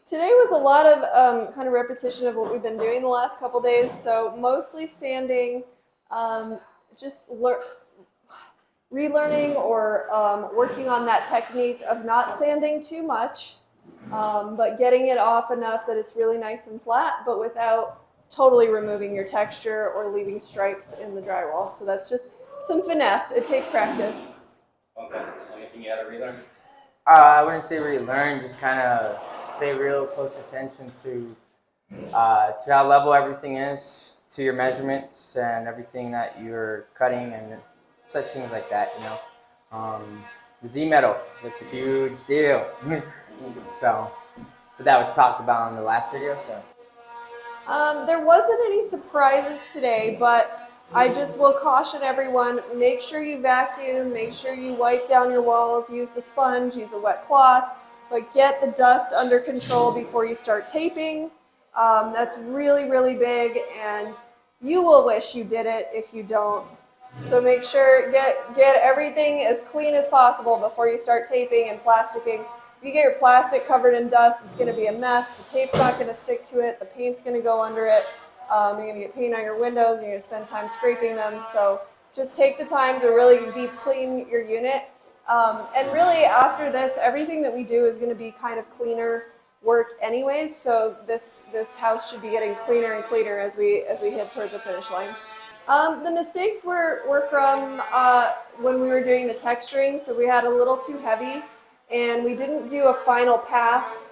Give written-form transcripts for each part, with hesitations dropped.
Today was a lot of kind of repetition of what we've been doing the last couple days. So mostly sanding, just relearning or working on that technique of not sanding too much, but getting it off enough that it's really nice and flat, but without totally removing your texture or leaving stripes in the drywall. So that's just some finesse. It takes practice. Okay, so anything you had to relearn? I wouldn't say relearn, just kind of pay real close attention to how level everything is, to your measurements and everything that you're cutting and such things like that, you know. The Z metal, that's a huge deal. So, but that was talked about in the last video, so. There wasn't any surprises today, but I just will caution everyone, make sure you vacuum, make sure you wipe down your walls, use the sponge, use a wet cloth, but get the dust under control before you start taping. That's really, really big, and you will wish you did it if you don't. So make sure, get everything as clean as possible before you start taping and plasticking. If you get your plastic covered in dust, it's going to be a mess. The tape's not going to stick to it. The paint's going to go under it. You're going to get paint on your windows, and you're going to spend time scraping them. So just take the time to really deep clean your unit. And really, after this, everything that we do is going to be kind of cleaner work anyways. So this house should be getting cleaner and cleaner as we head toward the finish line. The mistakes were from when we were doing the texturing. So we had a little too heavy, and we didn't do a final pass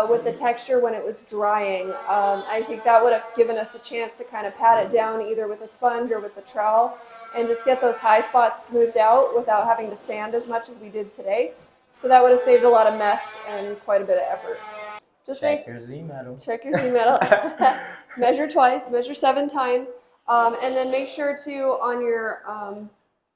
with the texture when it was drying. I think that would have given us a chance to kind of pat it down either with a sponge or with the trowel and just get those high spots smoothed out without having to sand as much as we did today. So that would have saved a lot of mess and quite a bit of effort. Just check your Z metal. Check your Z metal. Measure twice, measure 7 times. And then make sure to, on your,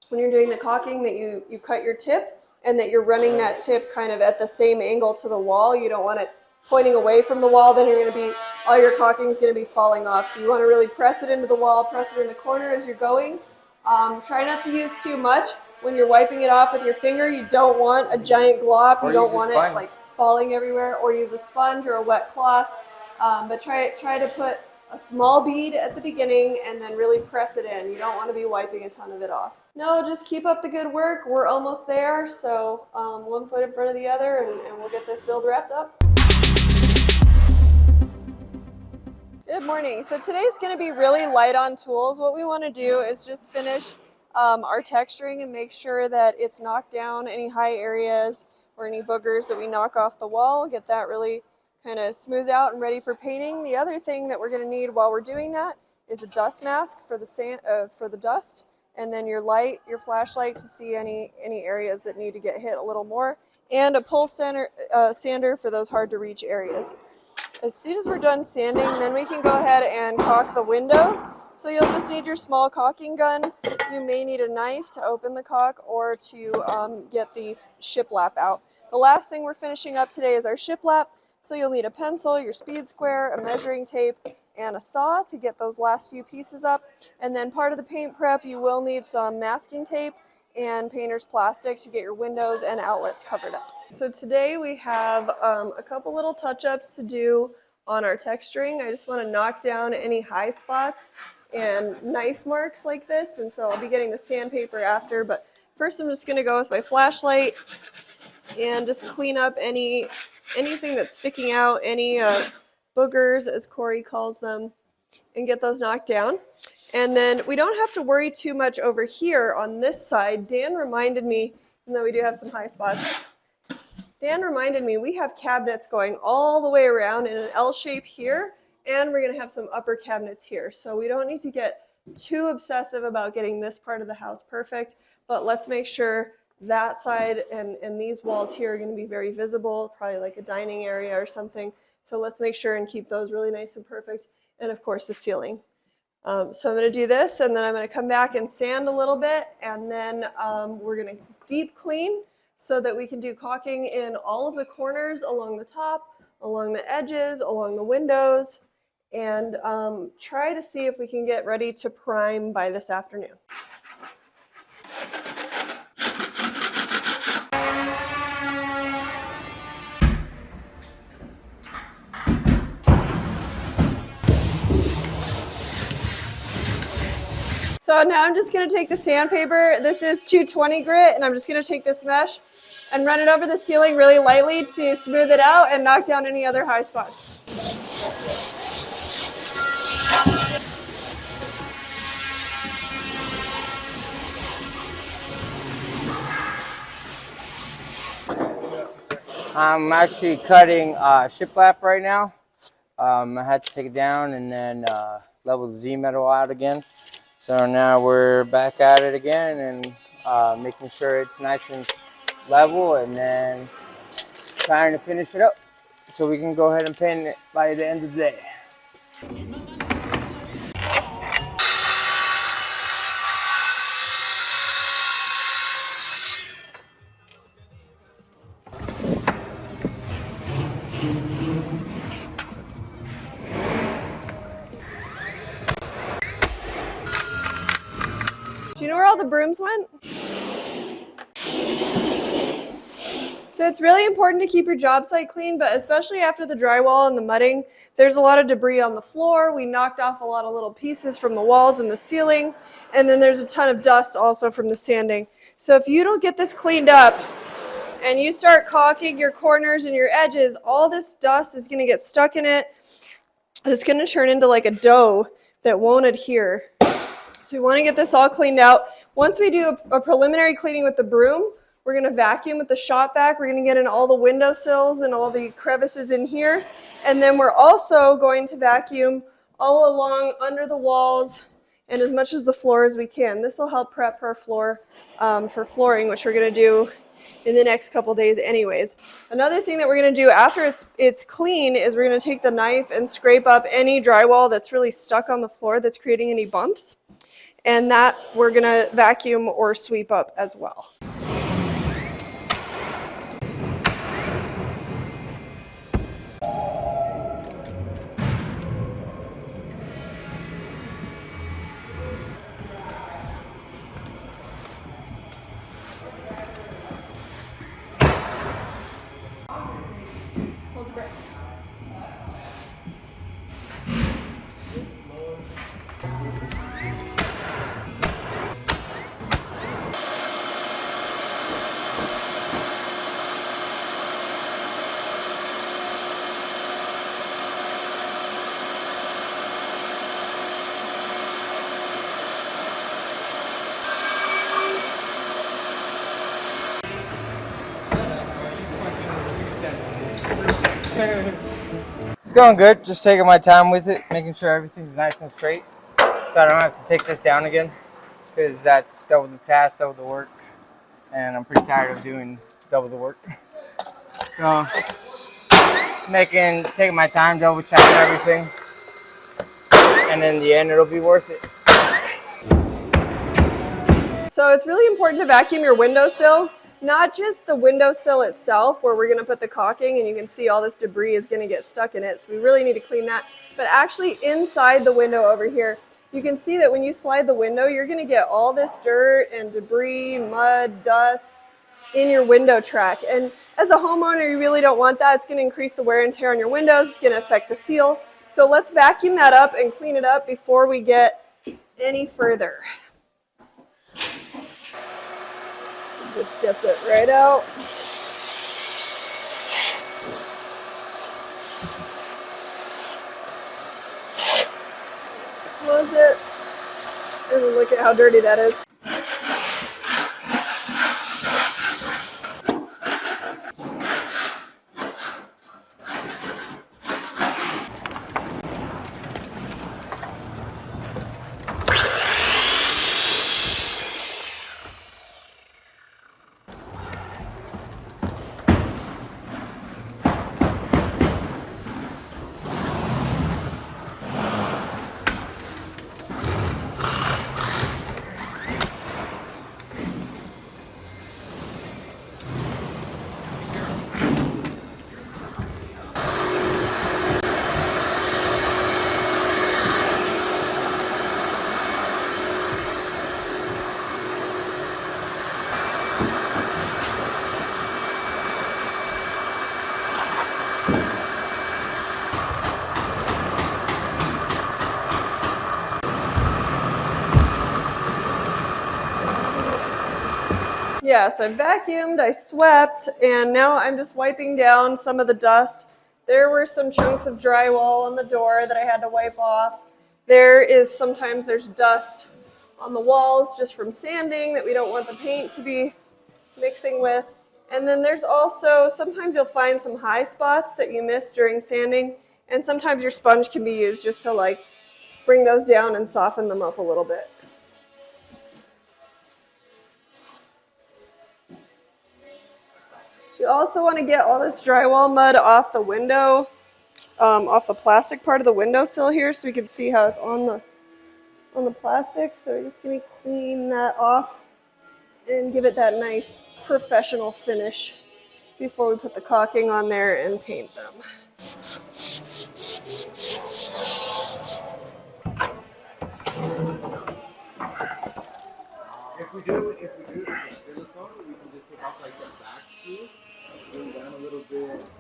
when you're doing the caulking, that you cut your tip and that you're running that tip kind of at the same angle to the wall. You don't want it pointing away from the wall, then you're going to be, all your caulking is going to be falling off. So you want to really press it into the wall, press it in the corner as you're going. Try not to use too much. When you're wiping it off with your finger, you don't want a giant glop. You don't want it like falling everywhere, or use a sponge or a wet cloth. But try to put a small bead at the beginning and then really press it in. You don't want to be wiping a ton of it off. No, just keep up the good work. We're almost there, so one foot in front of the other, and we'll get this build wrapped up. Good morning. So today's going to be really light on tools. What we want to do is just finish our texturing and make sure that it's knocked down any high areas or any boogers that we knock off the wall. Get that really kind of smoothed out and ready for painting. The other thing that we're going to need while we're doing that is a dust mask for the dust, and then your flashlight to see any areas that need to get hit a little more, and a pull sander for those hard to reach areas. As soon as we're done sanding, then we can go ahead and caulk the windows. So you'll just need your small caulking gun. You may need a knife to open the caulk or to get the shiplap out. The last thing we're finishing up today is our shiplap. So you'll need a pencil, your speed square, a measuring tape, and a saw to get those last few pieces up. And then part of the paint prep, you will need some masking tape and painter's plastic to get your windows and outlets covered up. So today we have a couple little touch-ups to do on our texturing. I just want to knock down any high spots and knife marks like this, and so I'll be getting the sandpaper after, but first I'm just going to go with my flashlight and just clean up anything that's sticking out, any boogers, as Corey calls them, and get those knocked down. And then we don't have to worry too much over here on this side. Dan reminded me, even though we do have some high spots, Dan reminded me we have cabinets going all the way around in an L shape here, and we're going to have some upper cabinets here. So we don't need to get too obsessive about getting this part of the house perfect, but let's make sure that side and these walls here are going to be very visible, probably like a dining area or something. So let's make sure and keep those really nice and perfect. And of course the ceiling. So I'm going to do this, and then I'm going to come back and sand a little bit, and then we're going to deep clean so that we can do caulking in all of the corners along the top, along the edges, along the windows, and try to see if we can get ready to prime by this afternoon. So now I'm just going to take the sandpaper. This is 220 grit, and I'm just going to take this mesh and run it over the ceiling really lightly to smooth it out and knock down any other high spots. I'm actually cutting shiplap right now. I had to take it down and then level the Z metal out again. So now we're back at it again and making sure it's nice and level, and then trying to finish it up so we can go ahead and paint it by the end of the day. Do you know where all the brooms went? So it's really important to keep your job site clean, but especially after the drywall and the mudding, there's a lot of debris on the floor. We knocked off a lot of little pieces from the walls and the ceiling, and then there's a ton of dust also from the sanding. So if you don't get this cleaned up and you start caulking your corners and your edges, all this dust is going to get stuck in it, and it's going to turn into like a dough that won't adhere. So we want to get this all cleaned out. Once we do a preliminary cleaning with the broom, we're going to vacuum with the shop vac. We're going to get in all the windowsills and all the crevices in here. And then we're also going to vacuum all along under the walls and as much as the floor as we can. This will help prep our floor for flooring, which we're going to do in the next couple days anyways. Another thing that we're going to do after it's clean is we're going to take the knife and scrape up any drywall that's really stuck on the floor that's creating any bumps. And that we're going to vacuum or sweep up as well. It's going good, just taking my time with it, making sure everything's nice and straight so I don't have to take this down again, because that's double the task, double the work, and I'm pretty tired of doing double the work. So taking my time, double checking everything, and in the end it'll be worth it. So it's really important to vacuum your windowsills, not just the windowsill itself where we're going to put the caulking and you can see all this debris is going to get stuck in it. So we really need to clean that. But actually inside the window over here, you can see that when you slide the window, you're going to get all this dirt and debris, mud, dust in your window track. And as a homeowner, you really don't want that. It's going to increase the wear and tear on your windows. It's going to affect the seal. So let's vacuum that up and clean it up before we get any further. Just gets it right out. Close it. And look at how dirty that is. yeah, so I vacuumed, I swept, and now I'm just wiping down some of the dust. There were some chunks of drywall on the door that I had to wipe off. Sometimes there's dust on the walls just from sanding that we don't want the paint to be mixing with. And then there's also, sometimes you'll find some high spots that you miss during sanding, and sometimes your sponge can be used just to like bring those down and soften them up a little bit. You also want to get all this drywall mud off the window, off the plastic part of the windowsill here, so we can see how it's on the plastic. So we're just going to clean that off and give it that nice professional finish before we put the caulking on there and paint them. If we do the silicone, we can just take off like the back screw, bring it down a little bit.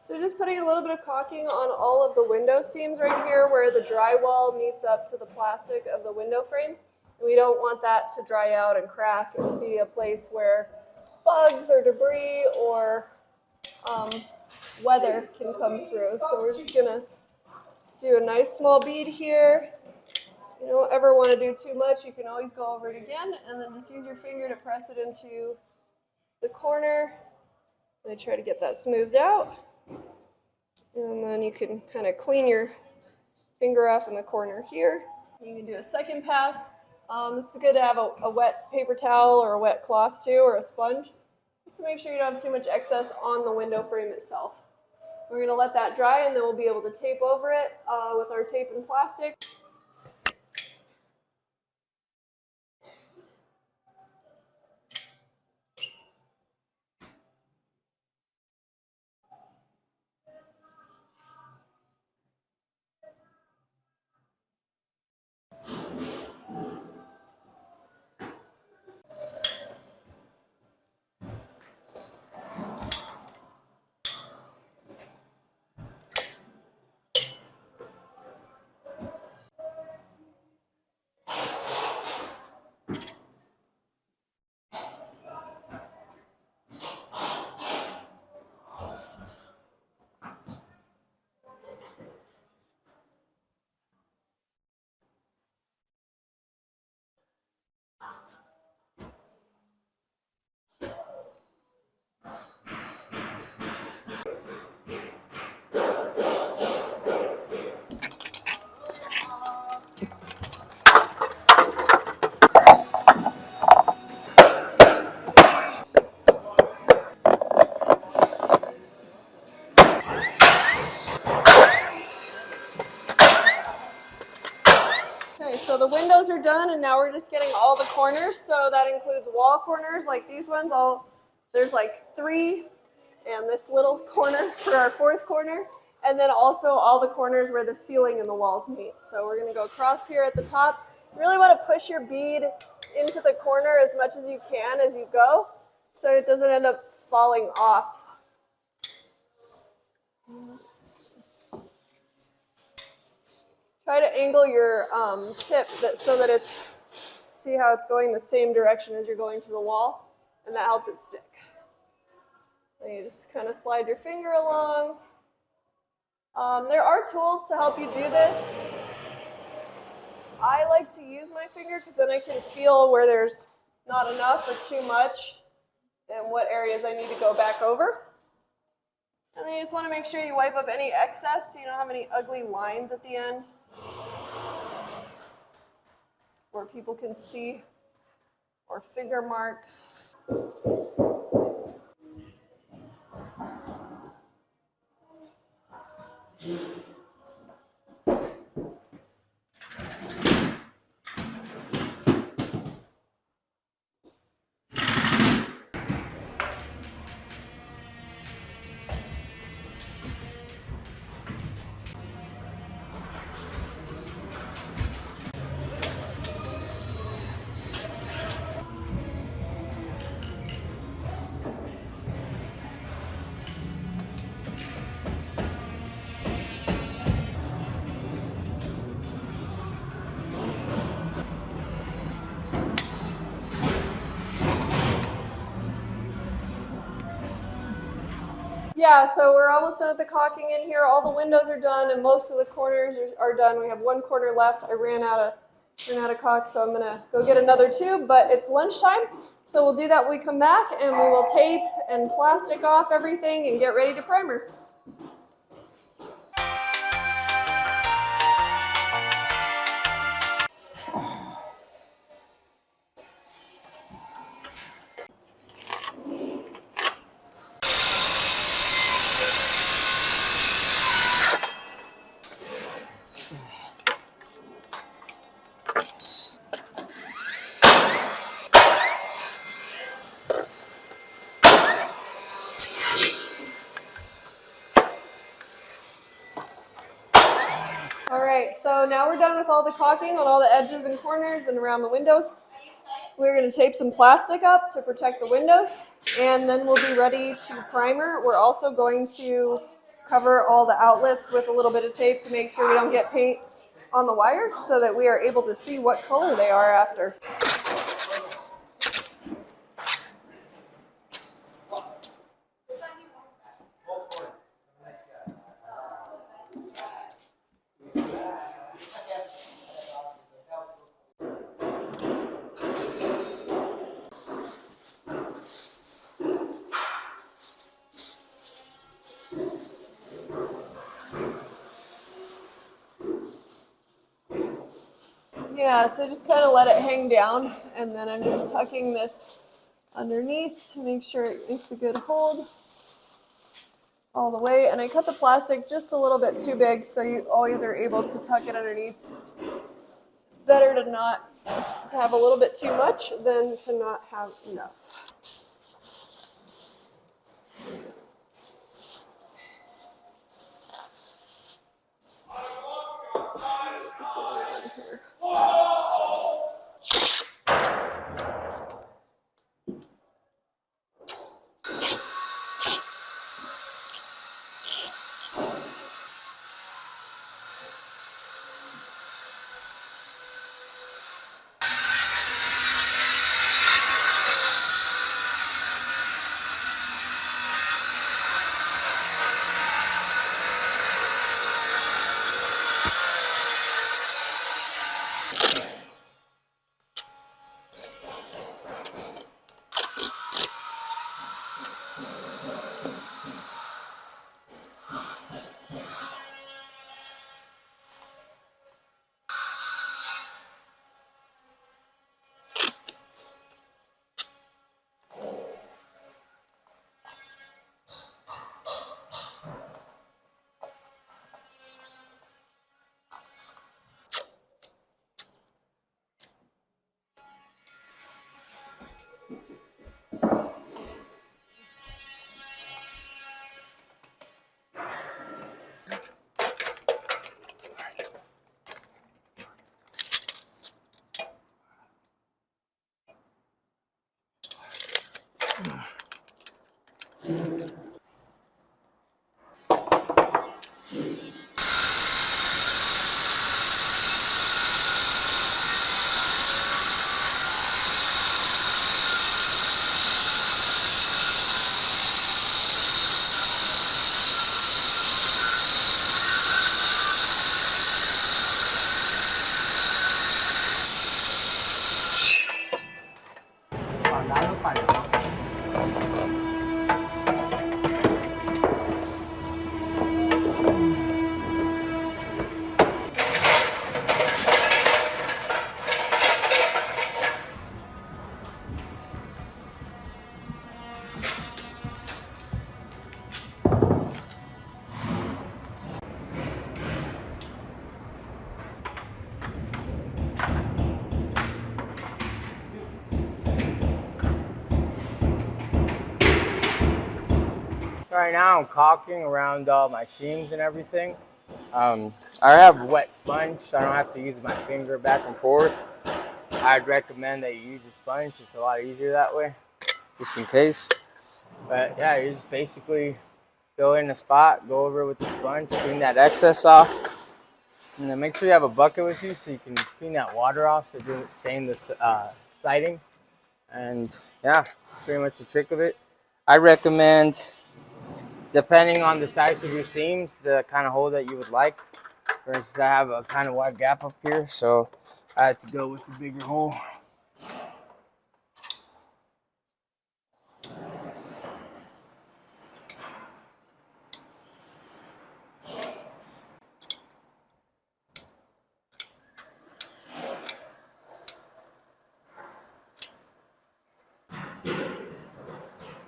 So just putting a little bit of caulking on all of the window seams right here where the drywall meets up to the plastic of the window frame. And we don't want that to dry out and crack and be a place where bugs or debris or weather can come through. So we're just gonna do a nice small bead here. You don't ever want to do too much. You can always go over it again and then just use your finger to press it into the corner. And try to get that smoothed out. And then you can kind of clean your finger off in the corner here. You can do a second pass. This is good to have a wet paper towel or a wet cloth too, or a sponge, just to make sure you don't have too much excess on the window frame itself. We're going to let that dry and then we'll be able to tape over it with our tape and plastic. Okay, so the windows are done and now we're just getting all the corners. So that includes wall corners like these ones. There's like 3 and this little corner for our 4th corner. And then also all the corners where the ceiling and the walls meet. So we're gonna go across here at the top. You really wanna push your bead into the corner as much as you can as you go so it doesn't end up falling off. Try to angle your tip so that it's, see how it's going the same direction as you're going to the wall, and that helps it stick. And you just kind of slide your finger along. There are tools to help you do this. I like to use my finger because then I can feel where there's not enough or too much and what areas I need to go back over. And then you just want to make sure you wipe up any excess so you don't have any ugly lines at the end where people can see, or finger marks. Yeah, so we're almost done with the caulking in here. All the windows are done and most of the corners are done. We have one corner left. I ran out of caulk, so I'm gonna go get another tube, but it's lunchtime. So we'll do that when we come back, and we will tape and plastic off everything and get ready to primer. All right, so now we're done with all the caulking on all the edges and corners and around the windows. We're going to tape some plastic up to protect the windows, and then we'll be ready to primer. We're also going to cover all the outlets with a little bit of tape to make sure we don't get paint on the wires so that we are able to see what color they are after. Yeah, so just kind of let it hang down, and then I'm just tucking this underneath to make sure it makes a good hold all the way. And I cut the plastic just a little bit too big, so you always are able to tuck it underneath. It's better to have a little bit too much than to not have enough. Just go around here. Right now I'm caulking around all my seams and everything. I have a wet sponge, so I don't have to use my finger back and forth. I'd recommend that you use a sponge. It's a lot easier that way, just in case. But yeah, you just basically fill in the spot, go over it with the sponge, clean that excess off, and then make sure you have a bucket with you so you can clean that water off so it doesn't stain the siding. And yeah, that's pretty much the trick of it. I recommend, depending on the size of your seams, the kind of hole that you would like. For instance, I have a kind of wide gap up here, so I had to go with the bigger hole.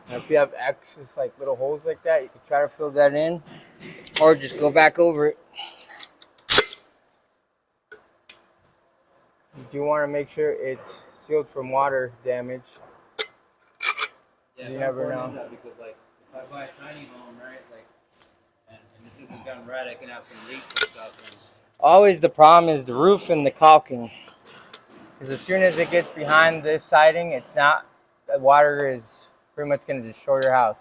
And if you have excess like little holes like that, you can try to fill that in or just go back over it. You do want to make sure it's sealed from water damage. Yeah, You never know. Because like if I buy a tiny home, right, like, and this isn't done right, I can have some leaks and stuff. Always the problem is the roof and the caulking. Because as soon as it gets behind this siding, it's not, the water is pretty much going to destroy your house.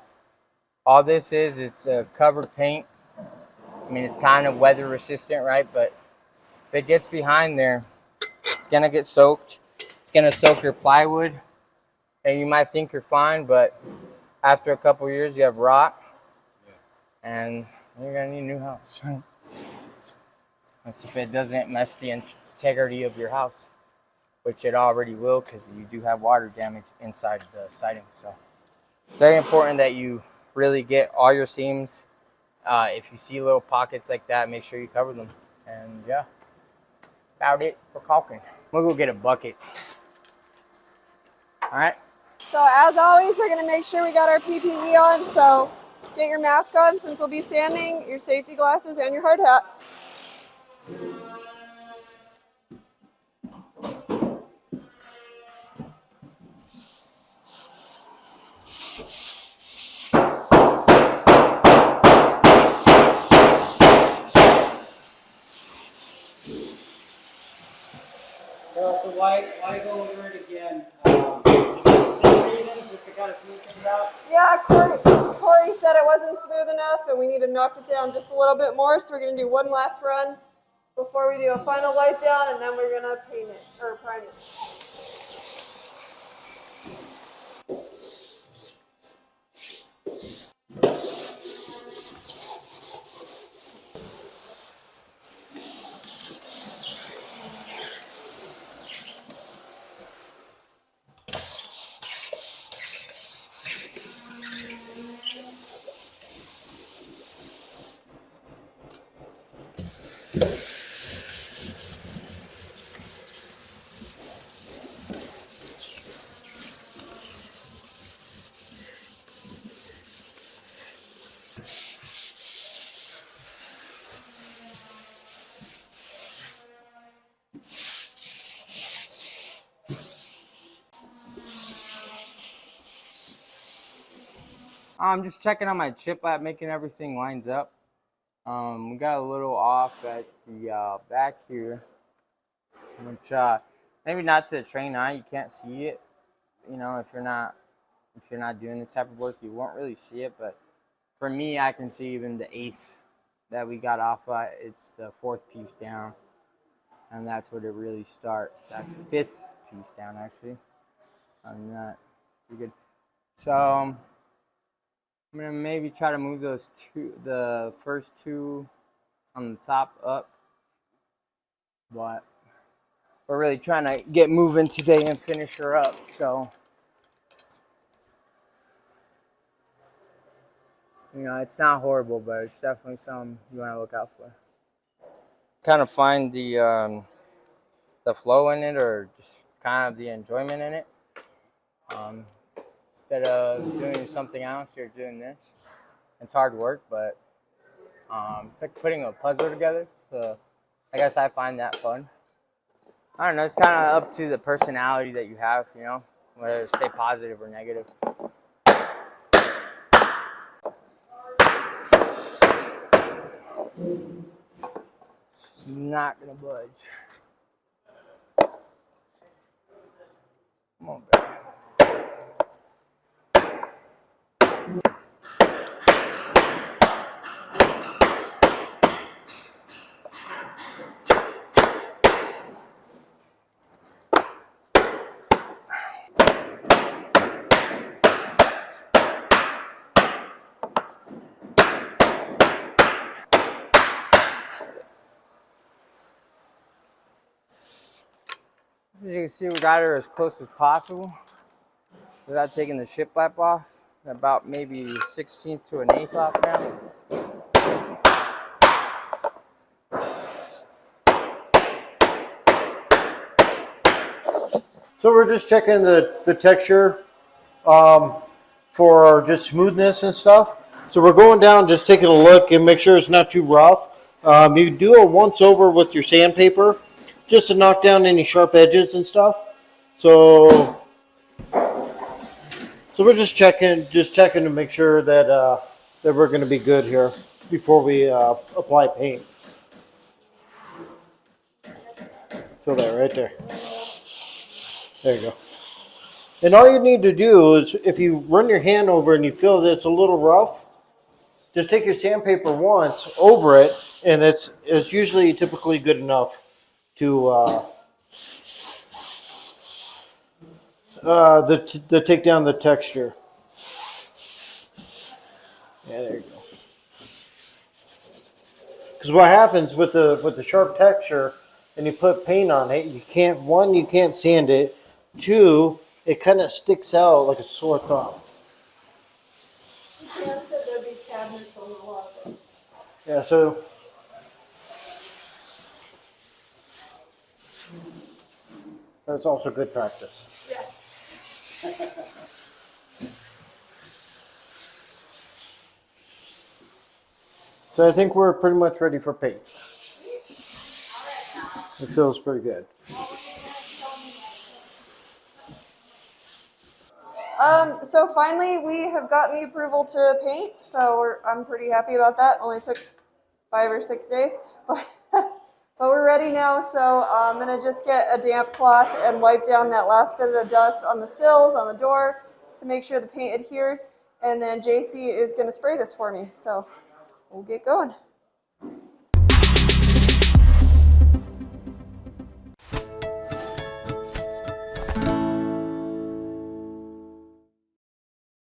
All this is covered paint. I mean, it's kind of weather resistant, right? But if it gets behind there, it's going to get soaked. It's going to soak your plywood. And you might think you're fine, but after a couple of years, you have rot. And you're going to need a new house. That's if it doesn't mess the integrity of your house, which it already will because you do have water damage inside the siding. So it's very important that you really get all your seams. If you see little pockets like that, make sure you cover them. And yeah, about it for caulking. We'll go get a bucket. All right. So as always, we're gonna make sure we got our PPE on. So get your mask on since we'll be sanding, your safety glasses, and your hard hat. So why go over it again? Same reasons, just to kind of smooth things out? Yeah, Corey said it wasn't smooth enough and we need to knock it down just a little bit more. So we're gonna do one last run before we do a final wipe down, and then we're gonna paint it, or prime it. I'm just checking on my shiplap, making everything lines up. We got a little off at the back here, which maybe not to the trained eye, you can't see it. You know, if you're not doing this type of work, you won't really see it. But for me, I can see even the 8th that we got off. It's the 4th piece down, and that's where it really starts. Actually, 5th piece down actually. On that, pretty good. So I'm gonna maybe try to move the first two on the top up, but we're really trying to get moving today and finish her up. So, you know, it's not horrible, but it's definitely something you want to look out for. Kind of find the flow in it, or just kind of the enjoyment in it. Instead of doing something else, you're doing this. It's hard work, but it's like putting a puzzle together. So I guess I find that fun. I don't know. It's kind of up to the personality that you have, you know, whether to stay positive or negative. It's not gonna budge. Come on, baby. As you can see, we got her as close as possible without taking the shiplap off. About maybe 1/16 to an 1/8 off now. So we're just checking the texture for just smoothness and stuff. So we're going down, just taking a look and make sure it's not too rough. You do a once over with your sandpaper just to knock down any sharp edges and stuff. So we're just checking to make sure that that we're going to be good here before we apply paint. Feel that right there. There you go. And all you need to do is, if you run your hand over and you feel that it's a little rough, just take your sandpaper once over it, and it's usually typically good enough to take down the texture. Yeah, there you go. Because what happens with the sharp texture, and you put paint on it, you can't sand it. Two, it kind of sticks out like a sore thumb. Dan said there'd be cabinets on a lot of things. Yeah, so that's also good practice. Yes. So I think we're pretty much ready for paint. It feels pretty good. So finally we have gotten the approval to paint, so I'm pretty happy about that. Only took 5 or 6 days, but we're ready now. So I'm gonna just get a damp cloth and wipe down that last bit of dust on the sills, on the door, to make sure the paint adheres. And then JC is gonna spray this for me, so we'll get going.